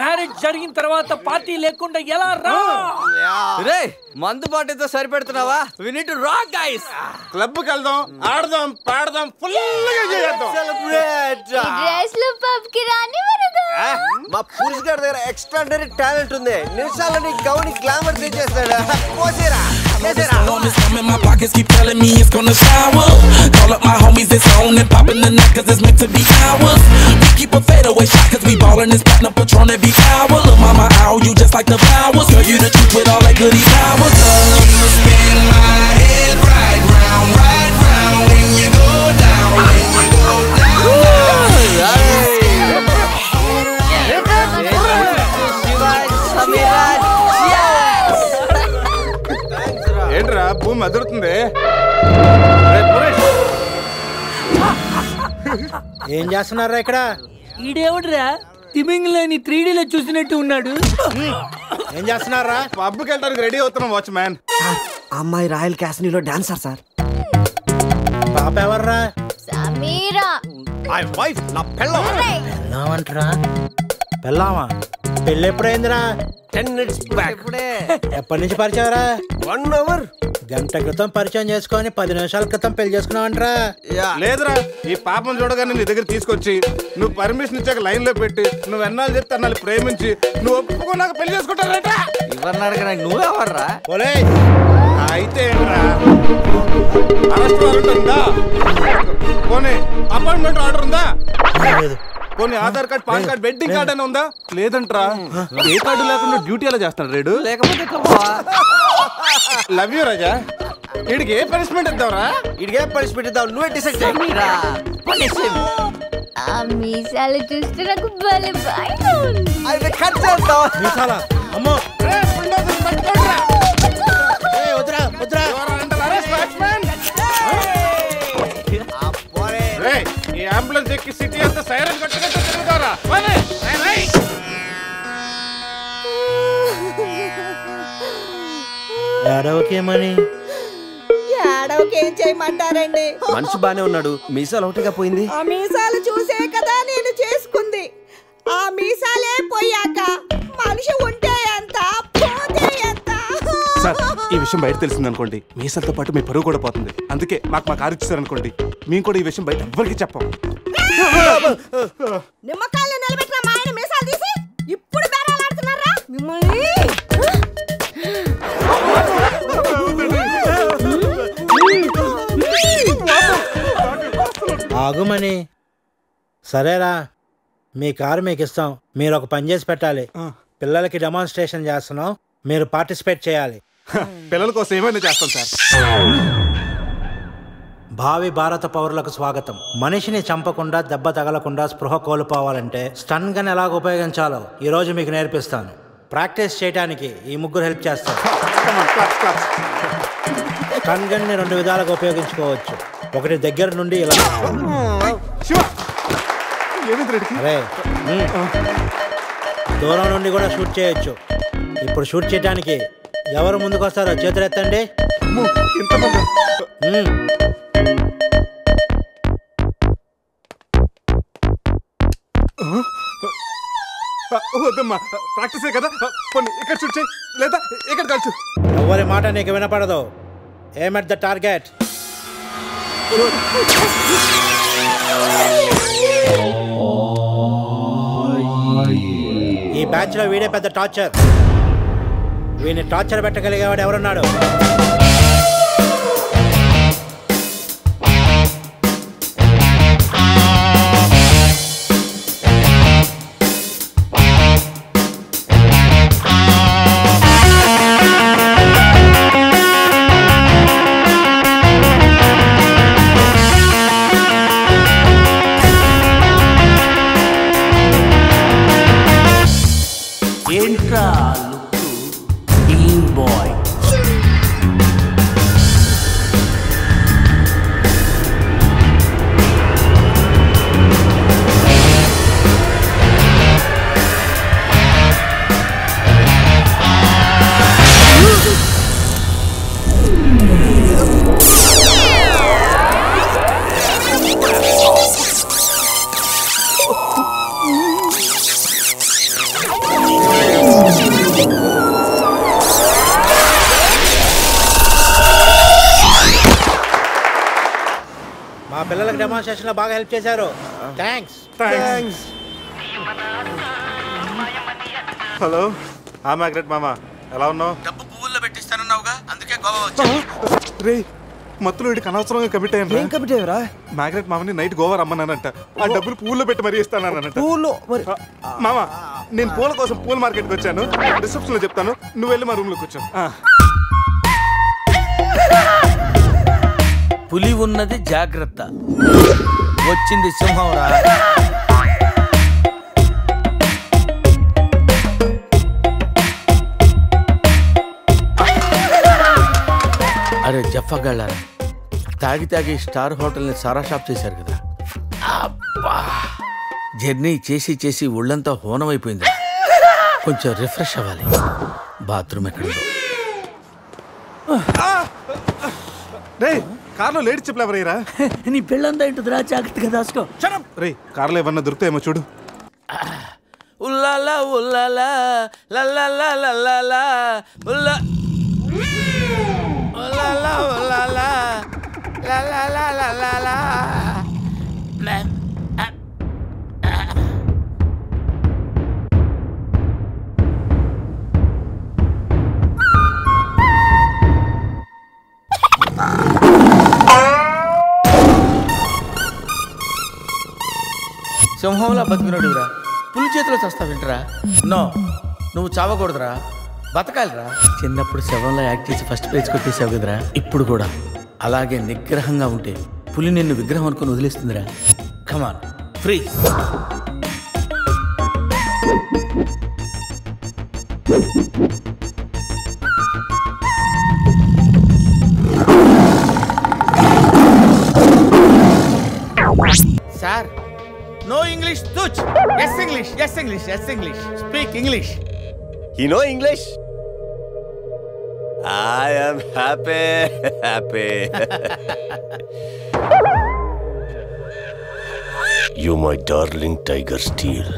Marriage జరిగిన తర్వాత party లేకుండా ఎలా రా? రే మందు పార్టీతో సరిపెడుతున్నావా? We need to rock guys. Club కి వెళ్దాం, ఆడదాం, పాడదాం, ఫుల్ గా చేద్దాం. సెలబ్రేట్. డ్రెస్ లో పబ్ కి రాని వరగా మా పురుష్ గారి దగ్గర ఎక్స్ట్రాడనరీ టాలెంట్ ఉంది. నిమిషాలని గౌని గ్లామర్ తీసేస్తాడు. పోసేరా My pockets keep telling me it's gonna shower. Call up my homies, it's on and poppin' the night cause it's meant to be ours. We keep a fadeaway shot cause we ballin' this platinum Patron every hour. Look mama, ow, you just like the flowers. Girl, you the truth with all that goody powers. You spin my head right round when you go down, when you go down. ఏంట్రా భూమి అదురుతుంది? ఏం చేస్తున్నారా ఇక్కడ? ఈడేవుడ్రా తిమింగ్లేని 3Dలో చూసినట్టు ఉన్నాడు. ఏం చేస్తున్నారా? పబ్కి వెళ్ళడానికి రెడీ అవుతున్నాం వాచ్మ్యాన్. అమ్మాయి రాయల్ క్యాసినోలో డాన్సర్ సార్. పాప ఎవర్రా? సమీరా. మై వైఫ్, నా పెళ్ళాం. పెళ్ళామంటరా? పెళ్ళామా? పెళ్ళి ఎప్పుడైందిరా? 10 minutes back. ఎప్పటి నుంచి పరిచయరా? 1 hour. గంట క్రితం పరిచయం చేసుకొని 10 నిమిషాల క్రితం పెళ్లి చేసుకున్నావంటరా? లేదురా, ఈ పాపం చూడగానే నీ దగ్గర తీసుకొచ్చి నువ్వు పర్మిషన్ ఇచ్చాక లైన్ లో పెట్టి నువ్వు ఎన్నాళ్ళు చెప్తే అన్నాళ్ళు ప్రేమించి నువ్వు ఒప్పుకున్నాక పెళ్లి చేసుకుంటారట. ఎవరిని అడగడానికి నువ్వెవర్రా? అయితే ఏంట్రా, అరెస్ట్ వారెంట్ ఉందా? పోనీ అపాయింట్మెంట్ ఆర్డర్ ఉందా? పోనీ Aadhaar card, pan card, wedding card అని ఉందా? లేదంట్రా. ఏ కార్డు లేకుండా డ్యూటీ ఎలా చేస్తాడు రేడు? లేకపోతే లవ్ యూ రాజా. వీడికి ఏ పనిష్మెంట్ ఇద్దాంరా? వీడికి ఏ పనిష్మెంట్ ఇద్దాం? నువ్వే డిసైడ్ చేయరా. ఆ మీసాలు చూస్తే నాకు భలే భయం ఉంది. అయితే కట్ చేద్దాం. మీసాలా? అమ్మో. వద్దురా వద్దురా. ఈ అంబులెన్స్ ఎక్కి సిటీ అంతా సైరన్ కొట్టుకుంటూ తిరుగుతారా? ఏడవకేమని? ఏడవకేం చేయమంటారండి? మనిషి బానే ఉన్నాడు, మీసాలు ఒకటిగా పోయింది. ఆ మీసాలు చూసే కదా నేను చేసుకుంది. ఆ మీసాలే పోయాక మనిషి ఉంటే ఎంత, పోతే ఎంత? సార్, ఈ విషయం బయట తెలిసింది అనుకోండి, మీసాలతో పాటు మీ పరువు కూడా పోతుంది. అందుకే మాకు కారు ఇచ్చారనుకోండి, మేము కూడా ఈ విషయం బయట ఎవ్వరికి చెప్పాం. నిమ్మకాయలు నిలబెట్టిన మా ఆయన మీసాలు తీసి ఇప్పుడు బేరాలాడుతున్నారా మిమ్మల్ని? ఆగుమని. సరేరా, మీ కారు మీకు ఇస్తాం. మీరు ఒక పని చేసి పెట్టాలి. పిల్లలకి డెమాన్స్ట్రేషన్ చేస్తున్నాం, మీరు పార్టిసిపేట్ చేయాలి. పిల్లల కోసం ఏమైనా చేస్తాం సార్. భావి భారత పౌరులకు స్వాగతం. మనిషిని చంపకుండా, దెబ్బ తగలకుండా స్పృహ కోల్పోవాలంటే స్టన్ గన్ ఎలాగ ఉపయోగించాలో ఈరోజు మీకు నేర్పిస్తాను. ప్రాక్టీస్ చేయడానికి ఈ ముగ్గురు హెల్ప్ చేస్తారు. స్టన్ గన్ ని 2 విధాలుగా ఉపయోగించుకోవచ్చు. ఒకటి దగ్గర నుండి ఇలా, అరే దూరం నుండి కూడా షూట్ చేయొచ్చు. ఇప్పుడు షూట్ చేయడానికి ఎవరు ముందుకు వస్తారో చేతులు ఎత్తండి. వద్దమ్మా, ప్రాక్టీసే కదా. ఇక్కడ షూట్ చేయి, లేదా ఇక్కడ కాల్చు. ఎవరి మాట నీకు వినపడదు. ఏమ్ ఎట్ ద టార్గెట్. ఈ బ్యాచ్ లో వీడే పెద్ద టార్చర్. వీడిని టార్చర్ పెట్టగలిగేవాడు ఎవరున్నాడు? వాళ్ళకి డెమాన్స్ట్రేషన్ లో బాగా హెల్ప్ చేశారు. థ్యాంక్స్. హలో మ్యాగ్రెట్ మామ, ఎలా ఉన్నావు? డబ్బు పువ్వుల్లో పెట్టిస్తానన్నావుగా, అందుకే గోవా వచ్చా. రే మత్తులో వీడికి అనవసరంగా కమిట్ అయ్యాను. ఏం కమిట్ అయ్యారా? మ్యాగ్రెట్ మామని నైట్ గోవా రమ్మన్నానంట. ఆ డబ్బులు పువ్వుల్లో పెట్టి మరీ ఇస్తానంట. మామ నేను పూల కోసం పూల మార్కెట్కి వచ్చాను. రిసెప్షన్ లో చెప్తాను, నువ్వు వెళ్ళి మా రూమ్ లోకి వచ్చాను. పులి ఉన్నది జాగ్రత్త, వచ్చింది సింహం రా. అరే జఫాగాళ్ళారా, తాగి తాగి స్టార్ హోటల్ని సారా షాప్ చేశారు కదా. అబ్బా, జర్నీ చేసి చేసి ఒళ్ళంతా హోనమైపోయింది. కొంచెం రిఫ్రెష్ అవ్వాలి. బాత్రూమ్ ఎక్కడుందో. రే కార్లో లేడీ చెప్పులు ఎవరయ్యరా? నీ పెళ్ళంతా ఇంటుందిరా, జాగ్రత్తగా దాసుకో. రే కార్లో ఏమన్నా దొరుకుతాయేమో చూడు. ఉల్లాలా ఉల్లాలా లల్లాలా లల్లాలా ఉల్లా ఉల్లాలా ఉల్లాలా లల్లాలా లల్లాలా. సింహంలా బతికినోడివిరా, పులి చేతిలో చస్తావింటరా? నో, నువ్వు చావకూడదురా, బతకాలిరా. చిన్నప్పుడు శవంలో యాక్ట్ చేసి ఫస్ట్ ప్రైజ్ కొట్టేసావు కదరా, ఇప్పుడు కూడా అలాగే నిగ్రహంగా ఉంటే పులి నిన్ను విగ్రహం అనుకుని వదిలేస్తుందిరా. Come on free. Sir no English touch. Yes English, yes English, yes English. Speak English. You know English? I am happy. You my darling tiger steel.